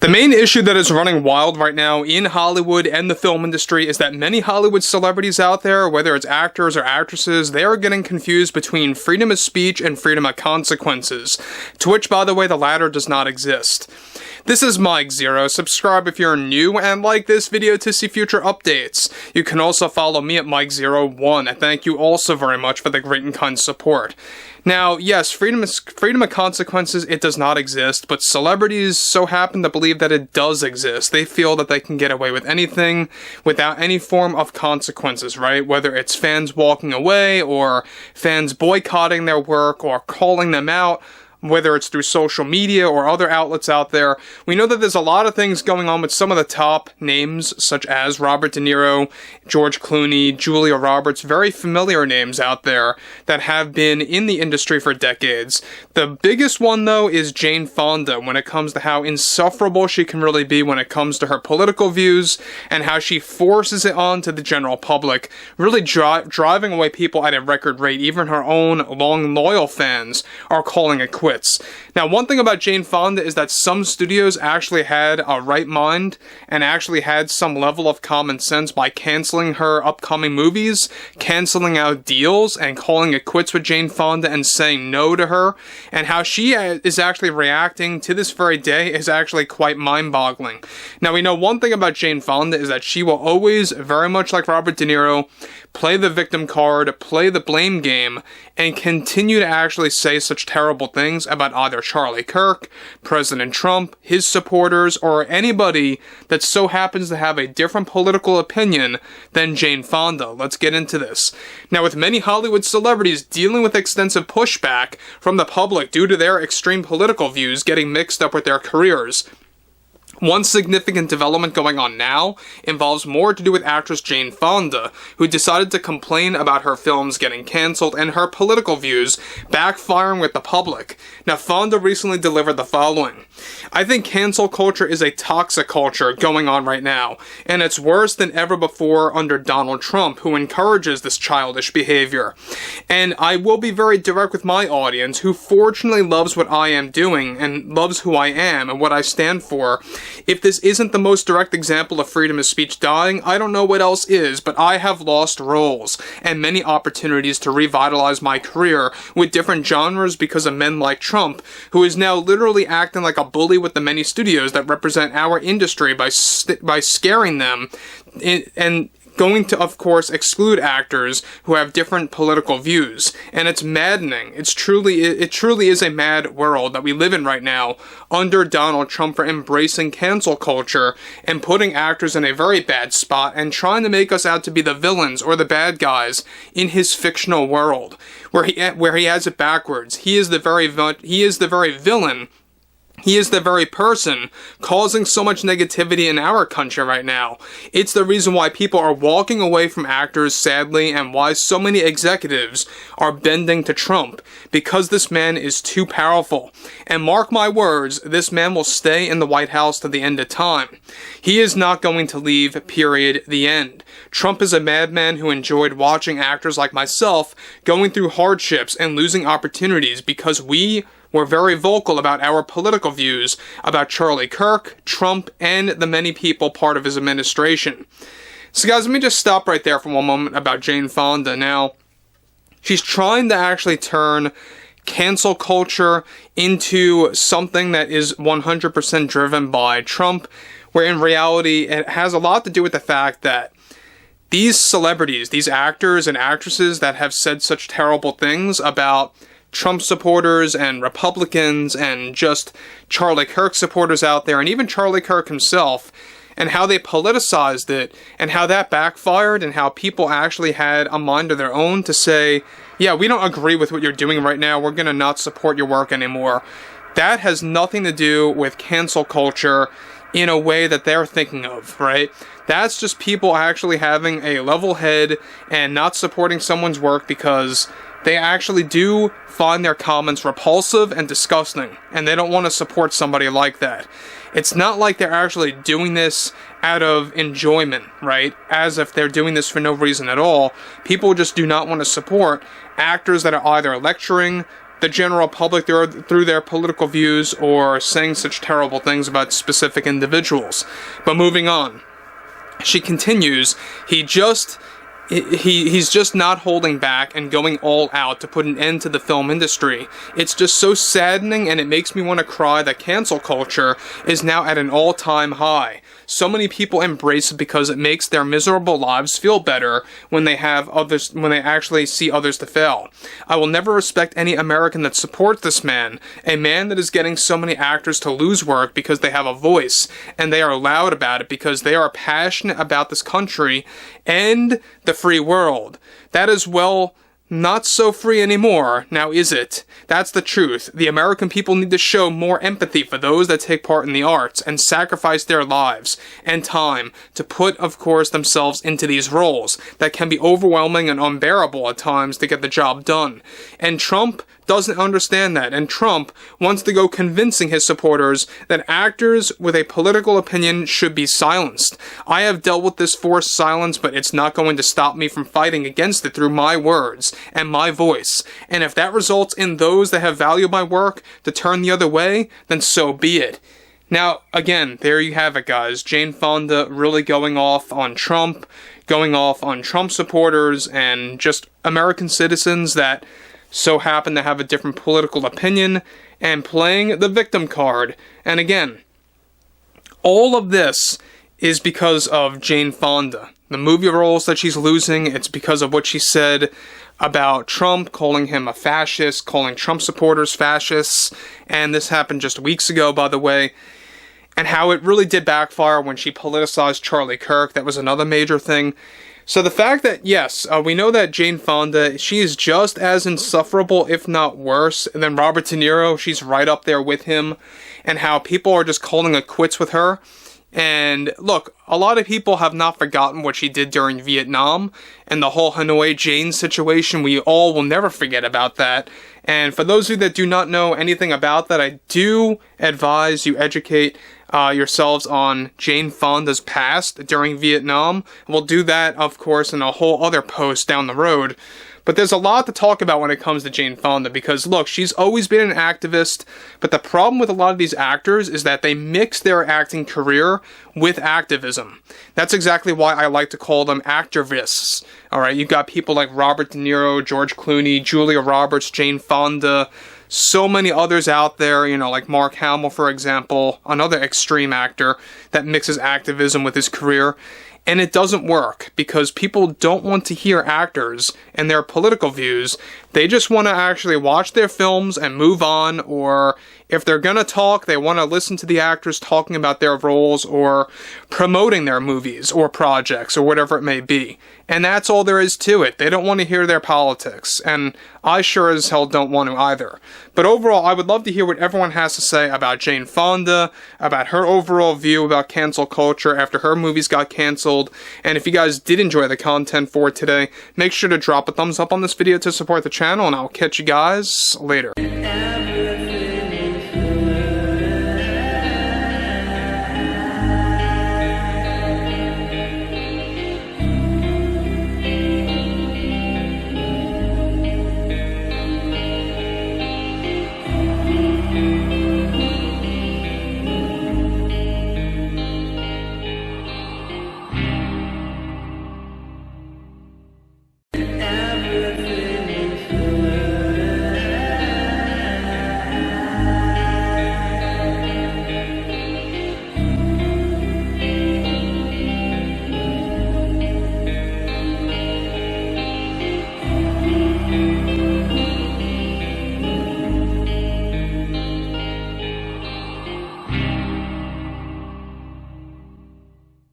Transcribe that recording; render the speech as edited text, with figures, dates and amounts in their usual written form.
The main issue that is running wild right now in Hollywood and the film industry is that many Hollywood celebrities out there, whether it's actors or actresses, they are getting confused between freedom of speech and freedom of consequences, to which, by the way, the latter does not exist. This is Mike Zero. Subscribe if you're new and like this video to see future updates. You can also follow me at Mike01. And thank you also very much for the great and kind support. Now, yes, freedom of consequences, it does not exist, but celebrities so happen to believe that it does exist. They feel that they can get away with anything without any form of consequences, right? Whether it's fans walking away, or fans boycotting their work, or calling them out, whether it's through social media or other outlets out there. We know that there's a lot of things going on with some of the top names, such as Robert De Niro, George Clooney, Julia Roberts, very familiar names out there that have been in the industry for decades. The biggest one, though, is Jane Fonda, when it comes to how insufferable she can really be when it comes to her political views, and how she forces it on to the general public, really driving away people at a record rate. Even her own long, loyal fans are calling it quits. Now, one thing about Jane Fonda is that some studios actually had a right mind and actually had some level of common sense by canceling her upcoming movies, canceling out deals, and calling it quits with Jane Fonda and saying no to her. And how she is actually reacting to this very day is actually quite mind-boggling. Now, we know one thing about Jane Fonda is that she will always, very much like Robert De Niro, play the victim card, play the blame game, and continue to actually say such terrible things about either Charlie Kirk, President Trump, his supporters, or anybody that so happens to have a different political opinion than Jane Fonda. Let's get into this. Now, with many Hollywood celebrities dealing with extensive pushback from the public due to their extreme political views getting mixed up with their careers, one significant development going on now involves more to do with actress Jane Fonda, who decided to complain about her films getting cancelled and her political views backfiring with the public. Now, Fonda recently delivered the following: "I think cancel culture is a toxic culture going on right now, and it's worse than ever before under Donald Trump, who encourages this childish behavior. And I will be very direct with my audience, who fortunately loves what I am doing and loves who I am and what I stand for. If this isn't the most direct example of freedom of speech dying, I don't know what else is, but I have lost roles and many opportunities to revitalize my career with different genres because of men like Trump, who is now literally acting like a bully with the many studios that represent our industry by scaring them and going to, of course, exclude actors who have different political views. And it's maddening. It truly is a mad world that we live in right now under Donald Trump for embracing cancel culture and putting actors in a very bad spot and trying to make us out to be the villains or the bad guys in his fictional world, where he has it backwards. He is the very villain. He is the very person causing so much negativity in our country right now. It's the reason why people are walking away from actors, sadly, and why so many executives are bending to Trump, because this man is too powerful. And mark my words, this man will stay in the White House to the end of time. He is not going to leave, period, the end. Trump is a madman who enjoyed watching actors like myself going through hardships and losing opportunities because we were very vocal about our political views about Charlie Kirk, Trump, and the many people part of his administration." So guys, let me just stop right there for one moment about Jane Fonda. Now, she's trying to actually turn cancel culture into something that is 100% driven by Trump, where in reality it has a lot to do with the fact that these celebrities, these actors and actresses that have said such terrible things about Trump supporters and Republicans and just Charlie Kirk supporters out there, and even Charlie Kirk himself, and how they politicized it, and how that backfired, and how people actually had a mind of their own to say, yeah, we don't agree with what you're doing right now, we're going to not support your work anymore. That has nothing to do with cancel culture in a way that they're thinking of, right? That's just people actually having a level head and not supporting someone's work because they actually do find their comments repulsive and disgusting, and they don't want to support somebody like that. It's not like they're actually doing this out of enjoyment, right? As if they're doing this for no reason at all. People just do not want to support actors that are either lecturing, the general public through their political views or saying such terrible things about specific individuals. But moving on, she continues, he's just not holding back and going all out to put an end to the film industry. It's just so saddening, and it makes me want to cry that cancel culture is now at an all-time high. So many people embrace it because it makes their miserable lives feel better when they actually see others to fail. I will never respect any American that supports this man, a man that is getting so many actors to lose work because they have a voice, and they are loud about it because they are passionate about this country and the free world. That is, well, not so free anymore, now is it? That's the truth. The American people need to show more empathy for those that take part in the arts and sacrifice their lives and time to put, of course, themselves into these roles that can be overwhelming and unbearable at times to get the job done. And Trump doesn't understand that, and Trump wants to go convincing his supporters that actors with a political opinion should be silenced. I have dealt with this forced silence, but it's not going to stop me from fighting against it through my words and my voice. And if that results in those that have valued my work to turn the other way, then so be it. Now, again, there you have it, guys. Jane Fonda really going off on Trump, going off on Trump supporters, and just American citizens that so happen to have a different political opinion, and playing the victim card. And again, all of this is because of Jane Fonda. The movie roles that she's losing, it's because of what she said about Trump, calling him a fascist, calling Trump supporters fascists, and this happened just weeks ago, by the way, and how it really did backfire when she politicized Charlie Kirk. That was another major thing. So the fact that, yes, we know that Jane Fonda, she is just as insufferable, if not worse, than Robert De Niro. She's right up there with him, and how people are just calling it quits with her. And look, a lot of people have not forgotten what she did during Vietnam, and the whole Hanoi Jane situation. We all will never forget about that. And for those of you that do not know anything about that, I do advise you educate yourselves on Jane Fonda's past during Vietnam. We'll do that, of course, in a whole other post down the road. But there's a lot to talk about when it comes to Jane Fonda, because look, she's always been an activist, but the problem with a lot of these actors is that they mix their acting career with activism. That's exactly why I like to call them activists. Alright, you've got people like Robert De Niro, George Clooney, Julia Roberts, Jane Fonda, so many others out there, you know, like Mark Hamill, for example, another extreme actor that mixes activism with his career. And it doesn't work, because people don't want to hear actors and their political views. They just want to actually watch their films and move on, or if they're going to talk, they want to listen to the actors talking about their roles or promoting their movies or projects or whatever it may be. And that's all there is to it. They don't want to hear their politics, and I sure as hell don't want to either. But overall, I would love to hear what everyone has to say about Jane Fonda, about her overall view about cancel culture after her movies got canceled. And if you guys did enjoy the content for today, make sure to drop a thumbs up on this video to support the channel, and I'll catch you guys later.